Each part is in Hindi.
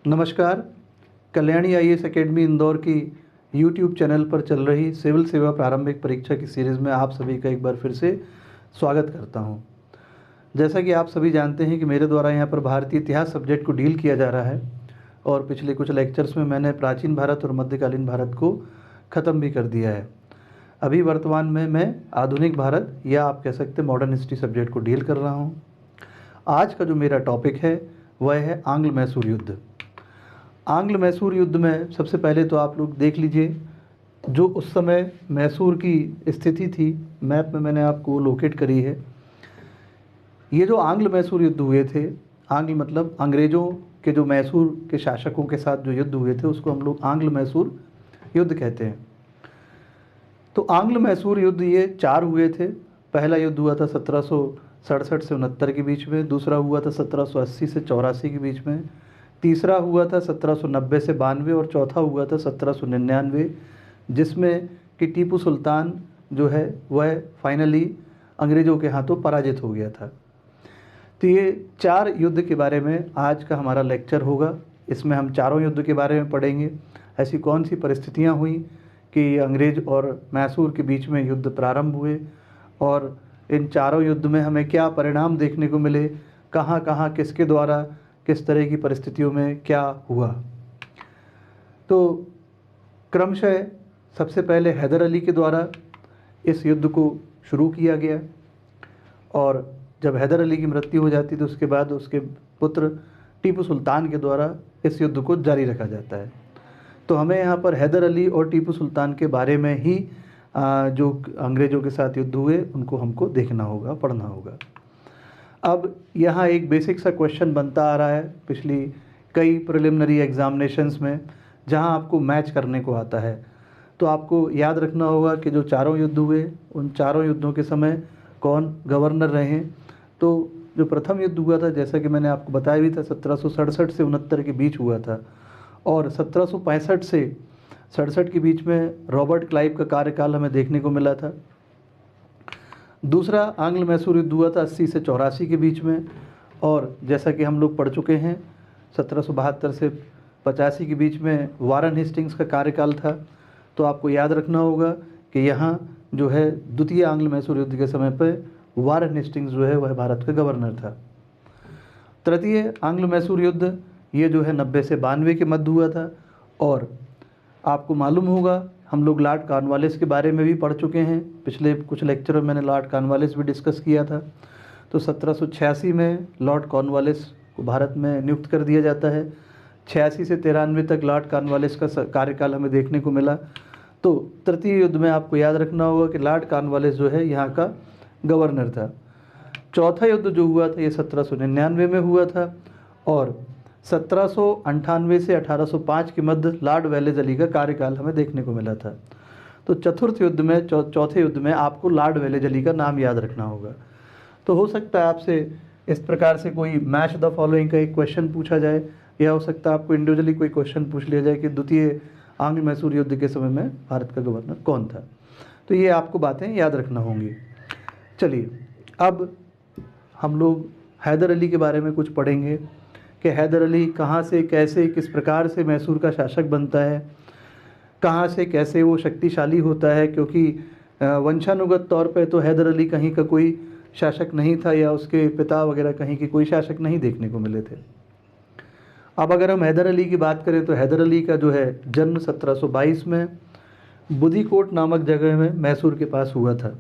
नमस्कार। कल्याणी आईएएस एकेडमी इंदौर की यूट्यूब चैनल पर चल रही सिविल सेवा प्रारंभिक परीक्षा की सीरीज़ में आप सभी का एक बार फिर से स्वागत करता हूं। जैसा कि आप सभी जानते हैं कि मेरे द्वारा यहां पर भारतीय इतिहास सब्जेक्ट को डील किया जा रहा है और पिछले कुछ लेक्चर्स में मैंने प्राचीन भारत और मध्यकालीन भारत को ख़त्म भी कर दिया है। अभी वर्तमान में मैं आधुनिक भारत या आप कह सकते हैं मॉडर्न हिस्ट्री सब्जेक्ट को डील कर रहा हूँ। आज का जो मेरा टॉपिक है वह है आंग्ल मैसूर युद्ध। आंग्ल मैसूर युद्ध में सबसे पहले तो आप लोग देख लीजिए जो उस समय मैसूर की स्थिति थी, मैप में मैंने आपको लोकेट करी है। ये जो आंग्ल मैसूर युद्ध हुए थे, आंग्ल मतलब अंग्रेज़ों के जो मैसूर के शासकों के साथ जो युद्ध हुए थे उसको हम लोग आंग्ल मैसूर युद्ध कहते हैं। तो आंग्ल मैसूर युद्ध ये 4 हुए थे। पहला युद्ध हुआ था 1767 से 69 के बीच में, दूसरा हुआ था 1780 से 84 के बीच में, तीसरा हुआ था 1790 से 92 और चौथा हुआ था 1799, जिसमें कि टीपू सुल्तान जो है वह फाइनली अंग्रेज़ों के हाथों पराजित हो गया था। तो ये 4 युद्ध के बारे में आज का हमारा लेक्चर होगा। इसमें हम चारों युद्ध के बारे में पढ़ेंगे। ऐसी कौन सी परिस्थितियां हुई कि अंग्रेज़ और मैसूर के बीच में युद्ध प्रारंभ हुए और इन चारों युद्ध में हमें क्या परिणाम देखने को मिले, कहाँ कहाँ किसके द्वारा किस तरह की परिस्थितियों में क्या हुआ। तो क्रमशः सबसे पहले हैदर अली के द्वारा इस युद्ध को शुरू किया गया और जब हैदर अली की मृत्यु हो जाती तो उसके बाद उसके पुत्र टीपू सुल्तान के द्वारा इस युद्ध को जारी रखा जाता है। तो हमें यहाँ पर हैदर अली और टीपू सुल्तान के बारे में ही जो अंग्रेज़ों के साथ युद्ध हुए उनको हमको देखना होगा, पढ़ना होगा। अब यहाँ एक बेसिक सा क्वेश्चन बनता आ रहा है पिछली कई प्रिलिमिनरी एग्जामिनेशंस में, जहाँ आपको मैच करने को आता है। तो आपको याद रखना होगा कि जो चारों युद्ध हुए उन चारों युद्धों के समय कौन गवर्नर रहे। तो जो प्रथम युद्ध हुआ था, जैसा कि मैंने आपको बताया भी था, 1767 से 69 के बीच हुआ था और 1765 से 67 के बीच में रॉबर्ट क्लाइव का कार्यकाल हमें देखने को मिला था। दूसरा आंग्ल मैसूर युद्ध हुआ था 80 से 84 के बीच में और जैसा कि हम लोग पढ़ चुके हैं 1772 से 85 के बीच में वारन हेस्टिंग्स का कार्यकाल था। तो आपको याद रखना होगा कि यहाँ जो है द्वितीय आंग्ल मैसूर युद्ध के समय पर वारन हेस्टिंग्स जो है वह भारत का गवर्नर था। तृतीय आंग्ल मैसूर युद्ध ये जो है 90 से 92 के मध्य हुआ था और आपको मालूम होगा हम लोग लॉर्ड कॉर्नवालिस के बारे में भी पढ़ चुके हैं। पिछले कुछ लेक्चरों में मैंने लॉर्ड कॉर्नवालिस भी डिस्कस किया था। तो 1786 में लॉर्ड कॉर्नवालिस को भारत में नियुक्त कर दिया जाता है। 86 से 93 तक लॉर्ड कॉर्नवालिस का कार्यकाल हमें देखने को मिला। तो तृतीय युद्ध में आपको याद रखना होगा कि लॉर्ड कॉर्नवालिस जो है यहाँ का गवर्नर था। चौथा युद्ध जो हुआ था ये 1799 में हुआ था और 1798 से 1805 के मध्य लॉर्ड वेलेस अली का कार्यकाल हमें देखने को मिला था। तो चतुर्थ युद्ध में चौथे युद्ध में आपको लॉर्ड वेलेस अली का नाम याद रखना होगा। तो हो सकता है आपसे इस प्रकार से कोई मैच द फॉलोइंग का एक क्वेश्चन पूछा जाए या हो सकता है आपको इंडिविजुअली कोई क्वेश्चन पूछ लिया जाए कि द्वितीय आंग्ल मैसूर युद्ध के समय में भारत का गवर्नर कौन था। तो ये आपको बातें याद रखना होंगी। चलिए अब हम लोग हैदर अली के बारे में कुछ पढ़ेंगे कि हैदर अली कहाँ से कैसे किस प्रकार से मैसूर का शासक बनता है, कहाँ से कैसे वो शक्तिशाली होता है, क्योंकि वंशानुगत तौर पे तो हैदर अली कहीं का कोई शासक नहीं था या उसके पिता वगैरह कहीं के कोई शासक नहीं देखने को मिले थे। अब अगर हम हैदर अली की बात करें तो हैदर अली का जो है जन्म 1722 में बुधिकोट नामक जगह में मैसूर के पास हुआ था।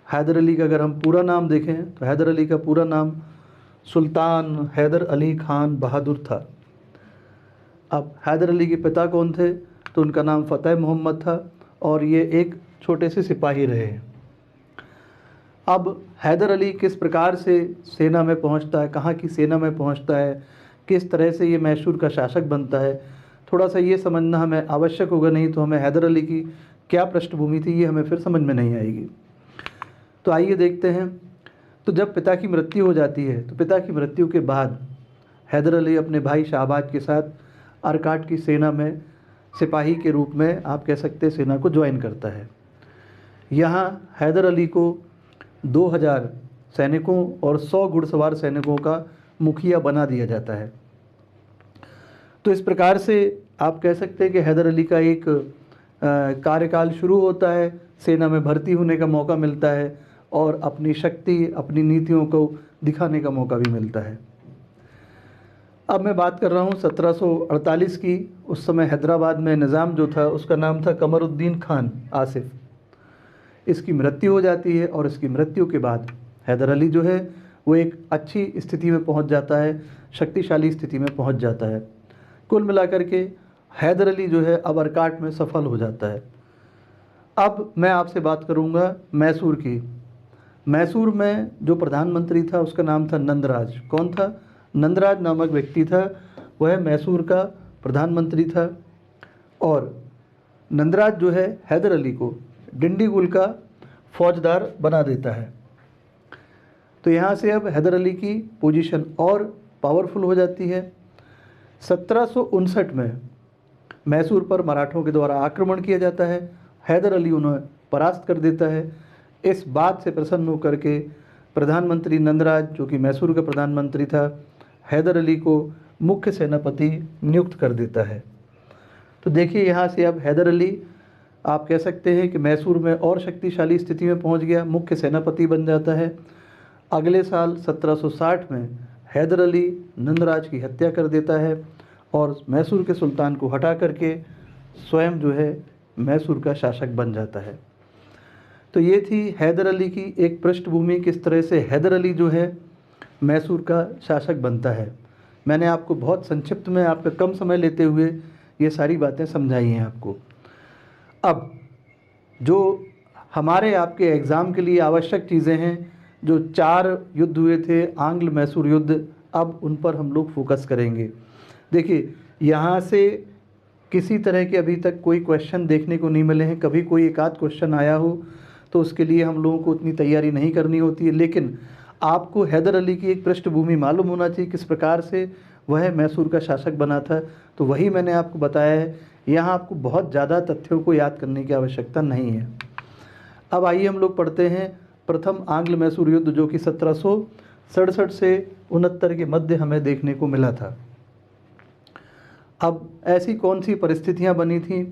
हैदर अली का अगर हम पूरा नाम देखें तो हैदर अली का पूरा नाम सुल्तान हैदर अली खान बहादुर था। अब हैदर अली के पिता कौन थे तो उनका नाम फ़तेह मोहम्मद था और ये एक छोटे से सिपाही रहे। अब हैदर अली किस प्रकार से सेना में पहुंचता है, कहाँ की सेना में पहुंचता है, किस तरह से ये मैसूर का शासक बनता है, थोड़ा सा ये समझना हमें आवश्यक होगा, नहीं तो हमें हैदर अली की क्या पृष्ठभूमि थी ये हमें फिर समझ में नहीं आएगी। तो आइए देखते हैं। तो जब पिता की मृत्यु हो जाती है तो पिता की मृत्यु के बाद हैदर अली अपने भाई शाहबाज के साथ अरकाट की सेना में सिपाही के रूप में आप कह सकते हैं सेना को ज्वाइन करता है। यहाँ हैदर अली को 2000 सैनिकों और 100 घुड़सवार सैनिकों का मुखिया बना दिया जाता है। तो इस प्रकार से आप कह सकते हैं कि हैदर अली का एक कार्यकाल शुरू होता है, सेना में भर्ती होने का मौका मिलता है और अपनी शक्ति, अपनी नीतियों को दिखाने का मौका भी मिलता है। अब मैं बात कर रहा हूँ 1748 की। उस समय हैदराबाद में निज़ाम जो था उसका नाम था कमरुद्दीन खान आसिफ। इसकी मृत्यु हो जाती है और इसकी मृत्यु के बाद हैदर अली जो है वो एक अच्छी स्थिति में पहुंच जाता है, शक्तिशाली स्थिति में पहुंच जाता है। कुल मिलाकर के हैदर अली जो है अब अरकाट में सफल हो जाता है। अब मैं आपसे बात करूंगा मैसूर की। मैसूर में जो प्रधानमंत्री था उसका नाम था नंदराज। कौन था? नंदराज नामक व्यक्ति था, वह मैसूर का प्रधानमंत्री था। और नंदराज जो है हैदर अली को डिंडीगुल का फौजदार बना देता है। तो यहाँ से अब हैदर अली की पोजीशन और पावरफुल हो जाती है। 1759 में मैसूर पर मराठों के द्वारा आक्रमण किया जाता है। हैदर अली उन्हें परास्त कर देता है। इस बात से प्रसन्न होकर के प्रधानमंत्री नंदराज, जो कि मैसूर का प्रधानमंत्री था, हैदर अली को मुख्य सेनापति नियुक्त कर देता है। तो देखिए यहाँ से अब हैदर अली आप कह सकते हैं कि मैसूर में और शक्तिशाली स्थिति में पहुंच गया, मुख्य सेनापति बन जाता है। अगले साल 1760 में हैदर अली नंदराज की हत्या कर देता है और मैसूर के सुल्तान को हटा करके स्वयं जो है मैसूर का शासक बन जाता है। तो ये थी हैदर अली की एक पृष्ठभूमि, किस तरह से हैदर अली जो है मैसूर का शासक बनता है। मैंने आपको बहुत संक्षिप्त में, आपका कम समय लेते हुए ये सारी बातें समझाई हैं आपको। अब जो हमारे आपके एग्ज़ाम के लिए आवश्यक चीज़ें हैं, जो 4 युद्ध हुए थे, आंग्ल मैसूर युद्ध, अब उन पर हम लोग फोकस करेंगे। देखिए यहाँ से किसी तरह के अभी तक कोई क्वेश्चन देखने को नहीं मिले हैं। कभी कोई एक आध क्वेश्चन आया हो तो उसके लिए हम लोगों को उतनी तैयारी नहीं करनी होती है, लेकिन आपको हैदर अली की एक पृष्ठभूमि मालूम होना चाहिए, किस प्रकार से वह मैसूर का शासक बना था। तो वही मैंने आपको बताया है। यहाँ आपको बहुत ज़्यादा तथ्यों को याद करने की आवश्यकता नहीं है। अब आइए हम लोग पढ़ते हैं प्रथम आंग्ल मैसूर युद्ध, जो कि 1767 से 69 के मध्य हमें देखने को मिला था। अब ऐसी कौन सी परिस्थितियां बनी थीं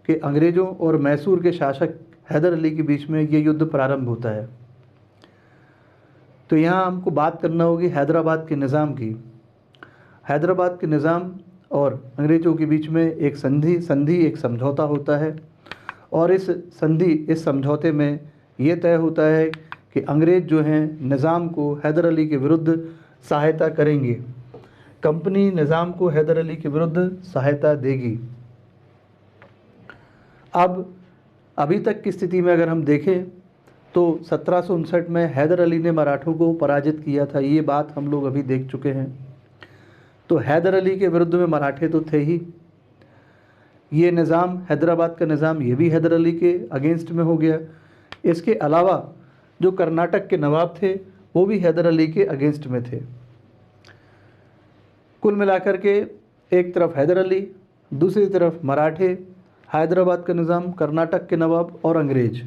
कि अंग्रेज़ों और मैसूर के शासक हैदर अली के बीच में ये युद्ध प्रारंभ होता है। तो यहाँ हमको बात करना होगी हैदराबाद के निज़ाम की। हैदराबाद के निज़ाम और अंग्रेज़ों के बीच में एक एक समझौता होता है और इस समझौते में ये तय होता है कि अंग्रेज़ जो हैं निज़ाम को हैदर अली के विरुद्ध सहायता करेंगे। कंपनी निज़ाम को हैदर अली के विरुद्ध सहायता देगी। अब अभी तक की स्थिति में अगर हम देखें तो 1759 में हैदर अली ने मराठों को पराजित किया था, ये बात हम लोग अभी देख चुके हैं। तो हैदर अली के विरुद्ध में मराठे तो थे ही, ये निज़ाम हैदराबाद का निज़ाम ये भी हैदर अली के अगेंस्ट में हो गया। इसके अलावा जो कर्नाटक के नवाब थे वो भी हैदर अली के अगेंस्ट में थे। कुल मिलाकर के एक तरफ हैदर अली, दूसरी तरफ मराठे, हैदराबाद का निज़ाम, कर्नाटक के नवाब और अंग्रेज।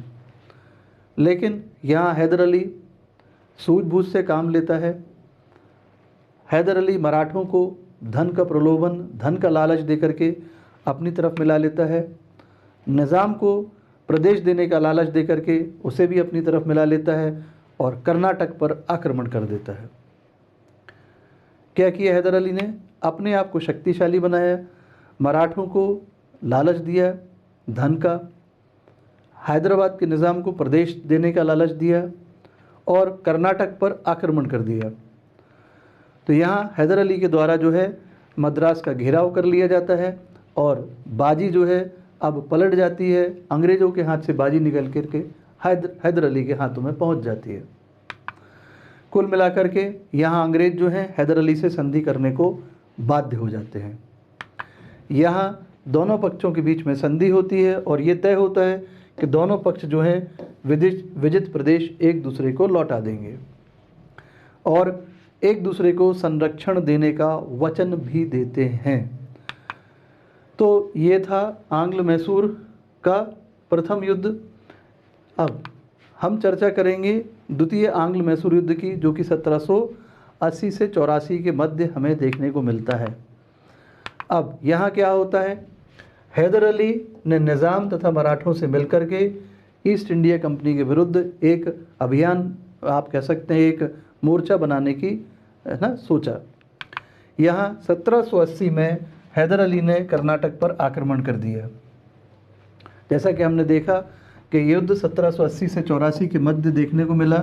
लेकिन यहाँ हैदर अली सूझबूझ से काम लेता है। हैदर अली मराठों को धन का प्रलोभन, धन का लालच देकर के अपनी तरफ मिला लेता है। निज़ाम को प्रदेश देने का लालच देकर के उसे भी अपनी तरफ मिला लेता है और कर्नाटक पर आक्रमण कर देता है। क्या किया हैदर अली ने? अपने आप को शक्तिशाली बनाया, मराठों को लालच दिया धन का, हैदराबाद के निज़ाम को प्रदेश देने का लालच दिया और कर्नाटक पर आक्रमण कर दिया। तो यहाँ हैदर अली के द्वारा जो है मद्रास का घेराव कर लिया जाता है और बाजी जो है अब पलट जाती है। अंग्रेज़ों के हाथ से बाजी निकल कर के हैदर अली के हाथों में पहुँच जाती है। कुल मिलाकर के यहाँ अंग्रेज़ जो हैं हैदर अली से संधि करने को बाध्य हो जाते हैं। यहाँ दोनों पक्षों के बीच में संधि होती है और ये तय होता है कि दोनों पक्ष जो हैं विजित प्रदेश एक दूसरे को लौटा देंगे और एक दूसरे को संरक्षण देने का वचन भी देते हैं। तो ये था आंग्ल मैसूर का प्रथम युद्ध। अब हम चर्चा करेंगे द्वितीय आंग्ल मैसूर युद्ध की, जो कि 1780 से 84 के मध्य हमें देखने को मिलता है। अब यहाँ क्या होता है, हैदर अली ने निज़ाम तथा मराठों से मिलकर के ईस्ट इंडिया कंपनी के विरुद्ध एक अभियान, आप कह सकते हैं एक मोर्चा बनाने की है ना सोचा। यहाँ 1780 में हैदर अली ने कर्नाटक पर आक्रमण कर दिया। जैसा कि हमने देखा कि युद्ध 1780 से 84 के मध्य देखने को मिला।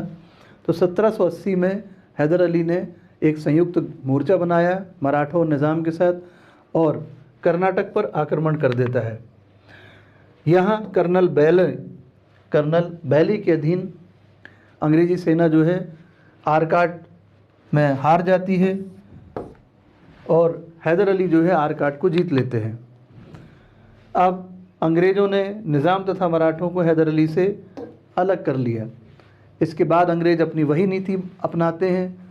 तो 1780 में हैदर अली ने एक संयुक्त मोर्चा बनाया मराठों और निज़ाम के साथ और कर्नाटक पर आक्रमण कर देता है। यहाँ कर्नल बैली के अधीन अंग्रेजी सेना जो है आरकाट में हार जाती है और हैदर अली जो है आरकाट को जीत लेते हैं। अब अंग्रेज़ों ने निज़ाम तथा मराठों को हैदर अली से अलग कर लिया। इसके बाद अंग्रेज़ अपनी वही नीति अपनाते हैं,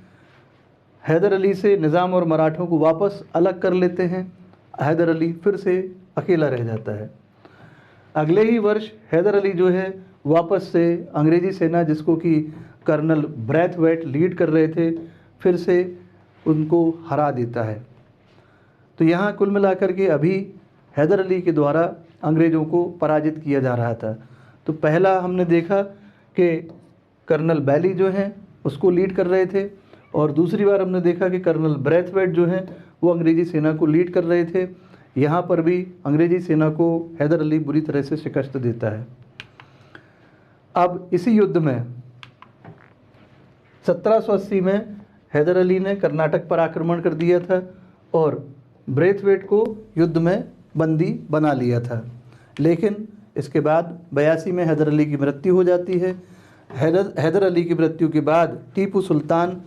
हैदर अली से निज़ाम और मराठों को वापस अलग कर लेते हैं। हैदर अली फिर से अकेला रह जाता है। अगले ही वर्ष हैदर अली जो है वापस से अंग्रेज़ी सेना, जिसको कि कर्नल ब्रैथवेट लीड कर रहे थे, फिर से उनको हरा देता है। तो यहाँ कुल मिलाकर के अभी हैदर अली के द्वारा अंग्रेज़ों को पराजित किया जा रहा था। तो पहला हमने देखा कि कर्नल बैली जो हैं उसको लीड कर रहे थे और दूसरी बार हमने देखा कि कर्नल ब्रैथवेट जो हैं वो अंग्रेज़ी सेना को लीड कर रहे थे। यहाँ पर भी अंग्रेज़ी सेना को हैदर अली बुरी तरह से शिकस्त देता है। अब इसी युद्ध में 1780 में हैदर अली ने कर्नाटक पर आक्रमण कर दिया था और ब्रैथवेट को युद्ध में बंदी बना लिया था। लेकिन इसके बाद 82 में हैदर अली की मृत्यु हो जाती है। हैदर अली की मृत्यु के बाद टीपू सुल्तान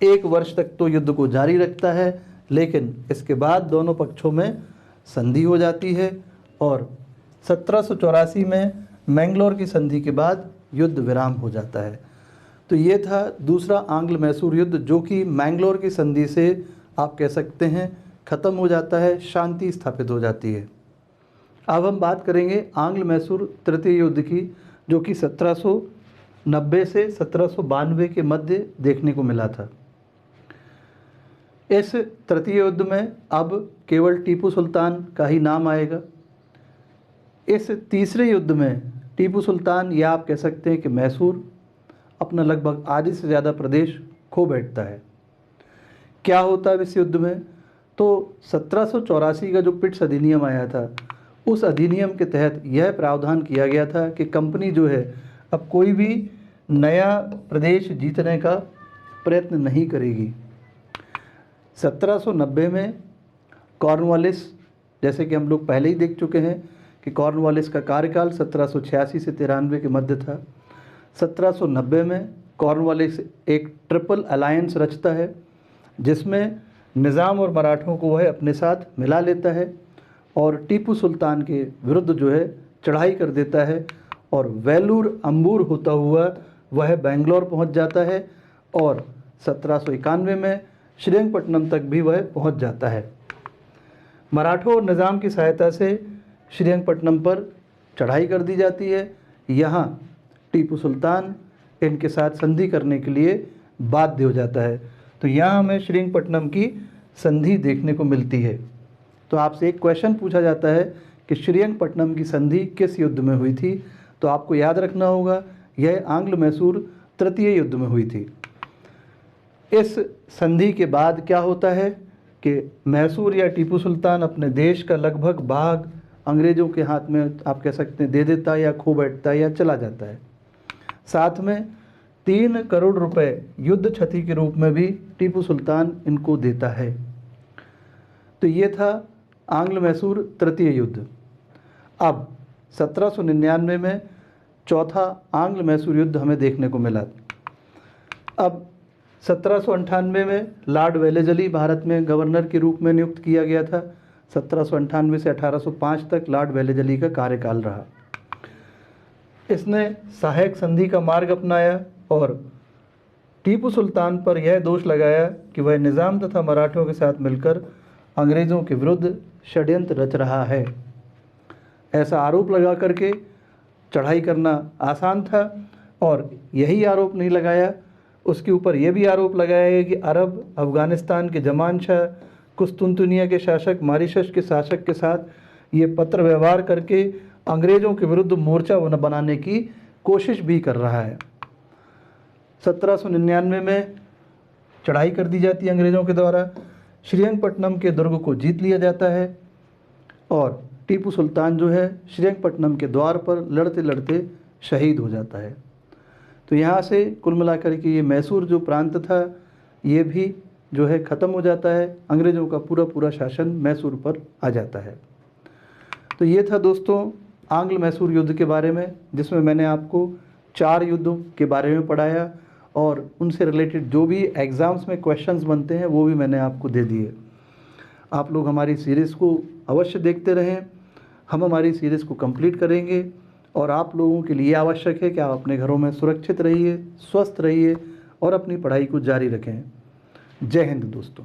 1 वर्ष तक तो युद्ध को जारी रखता है, लेकिन इसके बाद दोनों पक्षों में संधि हो जाती है और 1784 में मैंगलोर की संधि के बाद युद्ध विराम हो जाता है। तो ये था दूसरा आंग्ल मैसूर युद्ध, जो कि मैंगलोर की संधि से आप कह सकते हैं ख़त्म हो जाता है, शांति स्थापित हो जाती है। अब हम बात करेंगे आंग्ल मैसूर तृतीय युद्ध की, जो कि 1790 से 1792 के मध्य देखने को मिला था। इस तृतीय युद्ध में अब केवल टीपू सुल्तान का ही नाम आएगा। इस तीसरे युद्ध में टीपू सुल्तान, या आप कह सकते हैं कि मैसूर, अपना लगभग आधे से ज़्यादा प्रदेश खो बैठता है। क्या होता है इस युद्ध में? तो 1784 का जो पिट्स अधिनियम आया था, उस अधिनियम के तहत यह प्रावधान किया गया था कि कंपनी जो है अब कोई भी नया प्रदेश जीतने का प्रयत्न नहीं करेगी। 1790 में कॉर्नवालिस, जैसे कि हम लोग पहले ही देख चुके हैं कि कॉर्नवालिस का कार्यकाल 1786 से 93 के मध्य था। 1790 में कॉर्नवालिस एक ट्रिपल अलायंस रचता है, जिसमें निज़ाम और मराठों को वह अपने साथ मिला लेता है और टीपू सुल्तान के विरुद्ध जो है चढ़ाई कर देता है और वेलूर अंबूर होता हुआ वह बेंगलोर पहुंच जाता है और 1791 में श्रीरंगपट्टनम तक भी वह पहुंच जाता है। मराठों और निज़ाम की सहायता से श्रीरंगपट्टनम पर चढ़ाई कर दी जाती है। यहाँ टीपू सुल्तान इनके साथ संधि करने के लिए बाध्य हो जाता है। तो यहाँ हमें श्रीरंगपट्टनम की संधि देखने को मिलती है। तो आपसे एक क्वेश्चन पूछा जाता है कि श्रीरंगपट्टनम की संधि किस युद्ध में हुई थी? तो आपको याद रखना होगा यह आंग्ल मैसूर तृतीय युद्ध में हुई थी। इस संधि के बाद क्या होता है कि मैसूर या टीपू सुल्तान अपने देश का लगभग भाग अंग्रेज़ों के हाथ में, आप कह सकते हैं, दे देता है या खो बैठता है या चला जाता है। साथ में 3 करोड़ रुपए युद्ध क्षति के रूप में भी टीपू सुल्तान इनको देता है। तो ये था आंग्ल मैसूर तृतीय युद्ध। अब 1799 में चौथा आंग्ल मैसूर युद्ध हमें देखने को मिला। अब 1798 में लॉर्ड वेलेस्ली भारत में गवर्नर के रूप में नियुक्त किया गया था। 1798 से 1805 तक लॉर्ड वेलेस्ली का कार्यकाल रहा। इसने सहायक संधि का मार्ग अपनाया और टीपू सुल्तान पर यह दोष लगाया कि वह निज़ाम तथा मराठों के साथ मिलकर अंग्रेज़ों के विरुद्ध षड्यंत्र रच रहा है। ऐसा आरोप लगा करके चढ़ाई करना आसान था और यही आरोप नहीं लगाया, उसके ऊपर यह भी आरोप लगाया है कि अरब, अफ़गानिस्तान के जमान शाह, कुस्तुनतुनिया के शासक मॉरिशस के शासक के साथ ये पत्र व्यवहार करके अंग्रेज़ों के विरुद्ध मोर्चा बनाने की कोशिश भी कर रहा है। 1799 में चढ़ाई कर दी जाती है अंग्रेज़ों के द्वारा, श्रीरंगपट्टनम के दुर्ग को जीत लिया जाता है और टीपू सुल्तान जो है श्रीरंगपट्टनम के द्वार पर लड़ते लड़ते शहीद हो जाता है। तो यहाँ से कुल मिलाकर के ये मैसूर जो प्रांत था ये भी जो है ख़त्म हो जाता है, अंग्रेज़ों का पूरा पूरा शासन मैसूर पर आ जाता है। तो ये था दोस्तों आंग्ल मैसूर युद्ध के बारे में, जिसमें मैंने आपको 4 युद्धों के बारे में पढ़ाया और उनसे रिलेटेड जो भी एग्ज़ाम्स में क्वेश्चंस बनते हैं वो भी मैंने आपको दे दिए। आप लोग हमारी सीरीज़ को अवश्य देखते रहें, हम हमारी सीरीज़ को कंप्लीट करेंगे और आप लोगों के लिए आवश्यक है कि आप अपने घरों में सुरक्षित रहिए, स्वस्थ रहिए और अपनी पढ़ाई को जारी रखें। जय हिंद दोस्तों।